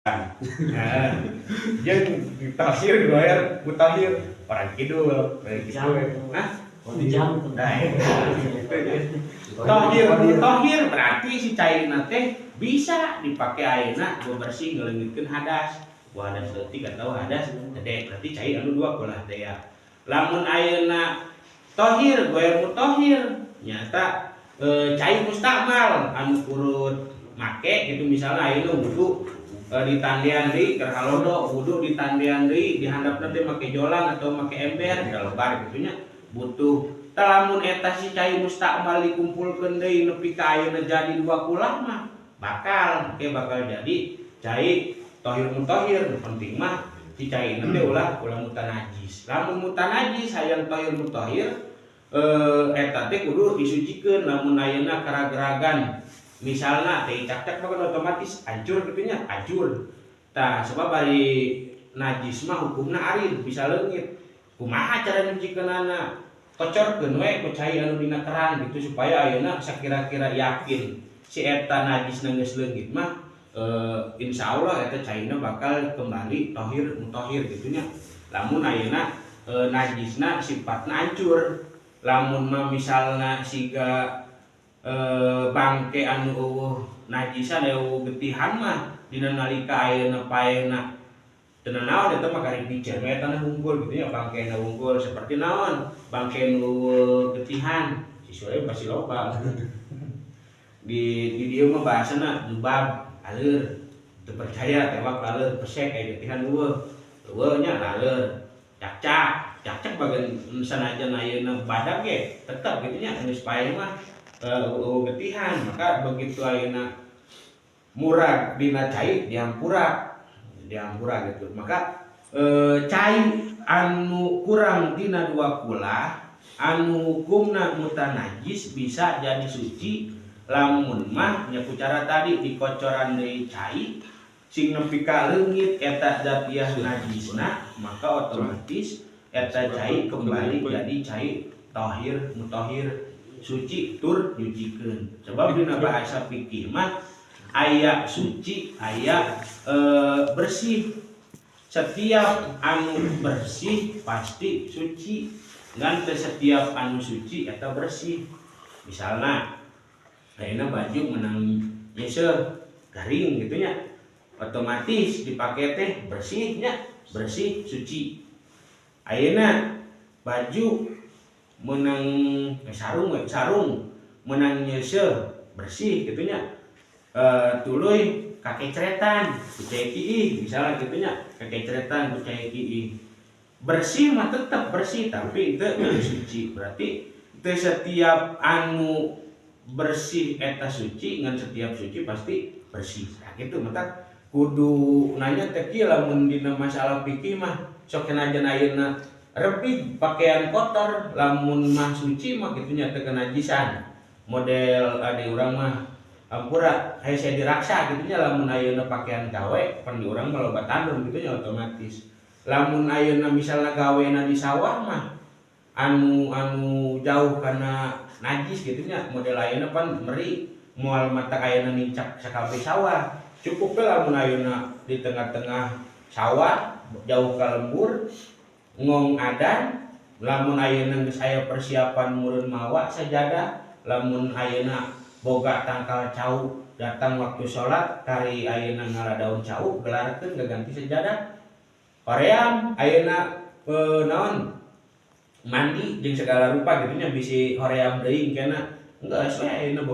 Nah, jeung tafsir goer mutakhir orang kidul, nah, tohir berarti si cairna teh bisa dipakai ayeuna bebersih ngeleungitkeun hadas. Ku hadas leutik atau hadas gede berarti cair anu dua kulah teh ya. Lamun ayeuna tohir goer mutahhir nyata cair mustakmal anu urut make gitu misalnya ayeuna wudu ditandian deui keur halodo wudu ditandian deui dihandapna teh make jolang atau make ember lebar gitu nya butuh lamun eta si cai mustakmal dikumpulkeun deui nepi ka ayeuna jadi dua kulah mah bakal jadi cai tohir mutahhir. Penting mah si cai teh ulah mutanajis. Lamun mutanajis hayang tohir mutahhir eta teh kudu disucikeun. Lamun ayeuna karageragan misalnya teh cak-cak maka otomatis hancur gitu nya, hancur. Tah sebab bari najis mah hukumna arid bisa leungit. Kumaha cara nyucikeunana? Kocorkeun we ku cai anu dina keran gitu supaya ayeuna sakira-kira yakin si eta najisna geus leungit mah insyaallah eta caina bakal kembali tohir mutahhir gitu nya. Lamun ayeuna najisna sifatna hancur. Lamun mah misalna siga bangke anu eueuh najisan eueuh getihan mah dina nalika ayeuna paena teu naon eta mah kari piceun we eta hungkul gitu nya. Bangkena hungkul seperti naon bangke nu getihan siswa pasti loba di dieu mah bahasana lubab aleur teu percaya tewak laleur pesek aya getihan eueuh nya laleur cak-cak bagian sanajan ayeuna badak ge tetep gitu nya geus pae mah getihan. Maka begitu ayeuna murag dina cai dihampura gitu. Maka cai anu kurang dina dua kulah anu hukumna mutanajis bisa jadi suci lamun mah nya ku cara tadi dikocoran deui cai sing nepi ka leungit eta zatiah najisna maka otomatis eta cai kembali jadi cai tohir mutahhir suci tur nyucikeun. Sebab dina bahasa fikih mah aya suci aya bersih. Setiap anu bersih pasti suci ngan teu setiap anu suci eta bersih. Misalna ayeuna baju menang nyesel garing gitu nya otomatis dipake teh bersihnya bersih suci. Ayeuna baju menang sarung menang nyesel bersih gitu nya. Tuluy kakecretan ku cai kieu misalnya gitu nya kakecretan ku cai kieu bersih mah tetep bersih tapi teu suci. Berarti teu setiap anu bersih eta suci ngan setiap suci pasti bersih. Nah kitu mata kudu nanya teh kieu lamun dina masalah fikih mah sok senajan ayeuna repih pakaian kotor lamun mah suci mah kitunya teu kenajisan. Model ade urang mah ampura hese diraksa kitunya lamun ayeuna pakaian gawe pan di urang mah loba tandung kitunya otomatis. Lamun ayeuna misalna gawena di sawah mah anu jauh kana najis kitunya model ayeuna pan meri moal mata ayeuna nincak sakabeh sawah. Cukup we lamun ayeuna di tengah-tengah sawah jauh ka lembur ngong adan lamun ayeuna geus aya persiapan mureun mawa sajadah lamun ayeuna boga tangkal cau datang waktu salat kari ayeuna ngaladaun cau gelarkeun gaganti sajadah hoream ayeuna naon mandi jeung segala rupa gitu nya bisi hoream deui engkena geus we ayeuna